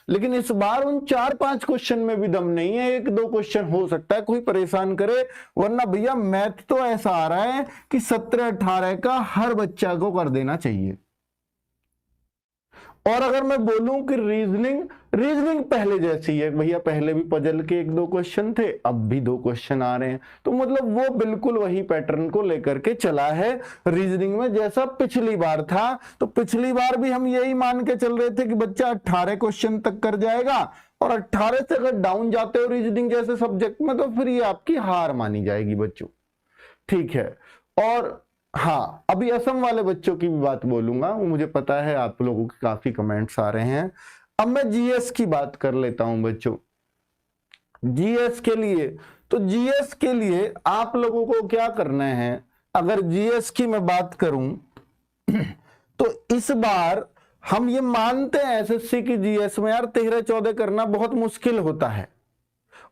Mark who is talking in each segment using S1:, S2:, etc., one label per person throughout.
S1: लेकिन इस बार उन 4-5 क्वेश्चन में भी दम नहीं है, 1-2 क्वेश्चन हो सकता है कोई परेशान करे, वरना भैया मैथ तो ऐसा आ रहा है कि 17-18 का हर बच्चा को कर देना चाहिए। और अगर मैं बोलूं कि रीजनिंग पहले जैसी है भैया, पहले भी पजल के 1-2 क्वेश्चन थे, अब भी 2 क्वेश्चन आ रहे हैं, तो मतलब वो बिल्कुल वही पैटर्न को लेकर के चला है रीजनिंग में जैसा पिछली बार था। तो पिछली बार भी हम यही मान के चल रहे थे कि बच्चा 18 क्वेश्चन तक कर जाएगा, और 18 से अगर डाउन जाते हो रीजनिंग जैसे सब्जेक्ट में तो फिर ये आपकी हार मानी जाएगी बच्चों, ठीक है। और हाँ, अभी असम वाले बच्चों की भी बात बोलूंगा, वो मुझे पता है आप लोगों के काफी कमेंट्स आ रहे हैं। अब मैं जीएस की बात कर लेता हूं बच्चों। जीएस के लिए, तो जीएस के लिए आप लोगों को क्या करना है, अगर जीएस की मैं बात करूं तो इस बार हम ये मानते हैं एसएससी की जीएस में यार 13-14 करना बहुत मुश्किल होता है,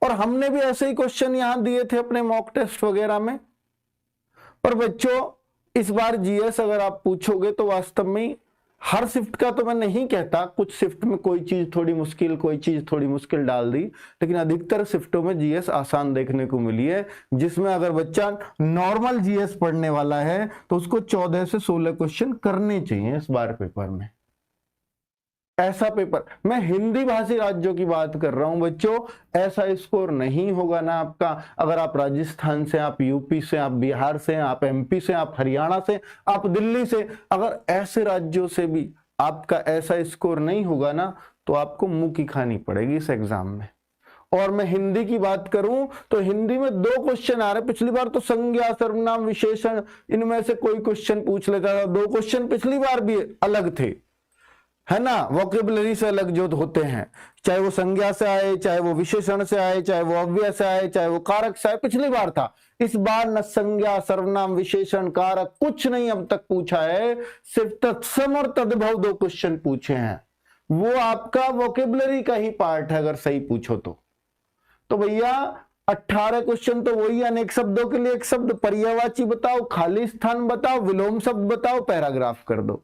S1: और हमने भी ऐसे ही क्वेश्चन यहां दिए थे अपने मॉक टेस्ट वगैरह में। पर बच्चों इस बार जीएस अगर आप पूछोगे तो वास्तव में हर शिफ्ट का तो मैं नहीं कहता, कुछ शिफ्ट में कोई चीज थोड़ी मुश्किल, कोई चीज थोड़ी मुश्किल डाल दी, लेकिन अधिकतर शिफ्टों में जीएस आसान देखने को मिली है, जिसमें अगर बच्चा नॉर्मल जीएस पढ़ने वाला है तो उसको 14 से 16 क्वेश्चन करने चाहिए इस बार पेपर में। ऐसा पेपर, मैं हिंदी भाषी राज्यों की बात कर रहा हूं बच्चों, ऐसा स्कोर नहीं होगा ना आपका। अगर आप राजस्थान से, आप यूपी से, आप बिहार से, आप एमपी से, आप हरियाणा से, आप दिल्ली से, अगर ऐसे राज्यों से भी आपका ऐसा स्कोर नहीं होगा ना तो आपको मुंह की खानी पड़ेगी इस एग्जाम में। और मैं हिंदी की बात करूं तो हिंदी में 2 क्वेश्चन आ रहे, पिछली बार तो संज्ञा, सर्वनाम, विशेषण, इनमें से कोई क्वेश्चन पूछ लेता था। 2 क्वेश्चन पिछली बार भी अलग थे, है ना, वोकेबलरी से अलग जो होते हैं, चाहे वो संज्ञा से आए, चाहे वो विशेषण से आए, चाहे वो अव्यय से आए, चाहे वो कारक से आए, पिछली बार था। इस बार न संज्ञा, सर्वनाम, विशेषण, कारक कुछ नहीं अब तक पूछा है, सिर्फ तत्सम और तद्भव 2 क्वेश्चन पूछे हैं, वो आपका वोकेबलरी का ही पार्ट है अगर सही पूछो तो भैया 18 क्वेश्चन तो वही, अनेक शब्दों के लिए एक शब्द, पर्यायवाची बताओ, खाली स्थान बताओ, विलोम शब्द बताओ, पैराग्राफ कर दो,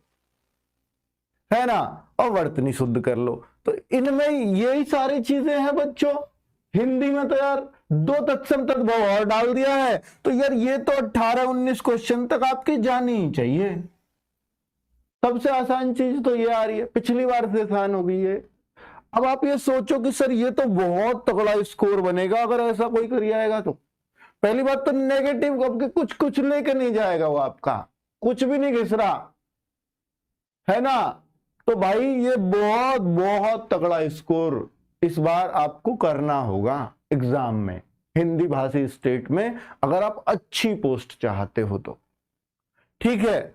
S1: है ना, और वर्तनी शुद्ध कर लो। तो इनमें यही सारी चीजें हैं बच्चों। हिंदी में तो यार 2 तत्सम तद्भव और डाल दिया है, तो यार ये तो 18-19 क्वेश्चन तक आपकी जानी ही चाहिए। सबसे आसान चीज तो ये आ रही है, पिछली बार से आसान हो गई है। अब आप ये सोचो कि सर ये तो बहुत तगड़ा स्कोर बनेगा अगर ऐसा कोई कर आएगा तो। पहली बात तो नेगेटिव आपके कुछ लेके नहीं जाएगा, वो आपका कुछ भी नहीं घिस रहा, है ना। तो भाई ये बहुत बहुत तगड़ा स्कोर इस बार आपको करना होगा एग्जाम में, हिंदी भाषी स्टेट में, अगर आप अच्छी पोस्ट चाहते हो तो, ठीक है।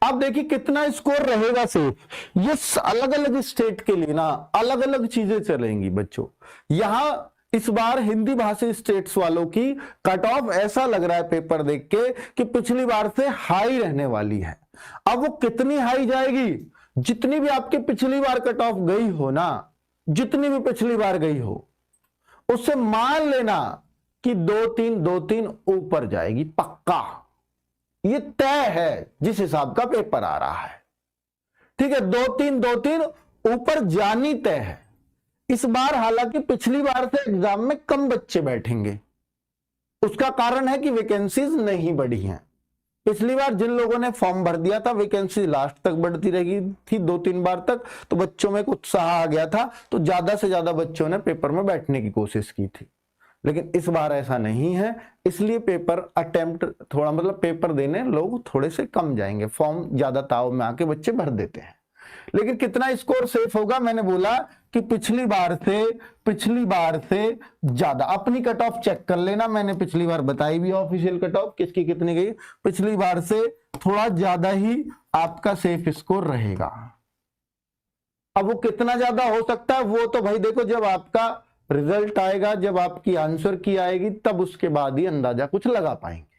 S1: अब देखिए कितना स्कोर रहेगा सिर्फ ये अलग अलग स्टेट के लिए ना अलग अलग चीजें चलेंगी बच्चों। यहां इस बार हिंदी भाषी स्टेट्स वालों की कट ऑफ ऐसा लग रहा है पेपर देख के कि पिछली बार से हाई रहने वाली है। अब वो कितनी हाई जाएगी, जितनी भी आपकी पिछली बार कट ऑफ गई हो ना, जितनी भी पिछली बार गई हो, उससे मान लेना कि 2-3 ऊपर जाएगी पक्का, ये तय है जिस हिसाब का पेपर आ रहा है, ठीक है। 2-3 ऊपर जानी तय है इस बार। हालांकि पिछली बार से एग्जाम में कम बच्चे बैठेंगे, उसका कारण है कि वैकेंसीज नहीं बढ़ी हैं। पिछली बार जिन लोगों ने फॉर्म भर दिया था वैकेंसी लास्ट तक बढ़ती रही थी 2-3 बार तक, तो बच्चों में एक उत्साह आ गया था, तो ज्यादा से ज्यादा बच्चों ने पेपर में बैठने की कोशिश की थी। लेकिन इस बार ऐसा नहीं है, इसलिए पेपर अटेम्प्ट थोड़ा मतलब पेपर देने लोग थोड़े से कम जाएंगे, फॉर्म ज्यादा ताव में आके बच्चे भर देते हैं। लेकिन कितना स्कोर सेफ होगा, मैंने बोला कि पिछली बार से ज्यादा। अपनी कट ऑफ चेक कर लेना, मैंने पिछली बार बताई भी ऑफिशियल कट ऑफ किसकी कितनी गई, पिछली बार से थोड़ा ज्यादा ही आपका सेफ स्कोर रहेगा। अब वो कितना ज्यादा हो सकता है वो तो भाई देखो जब आपका रिजल्ट आएगा, जब आपकी आंसर की आएगी, तब उसके बाद ही अंदाजा कुछ लगा पाएंगे।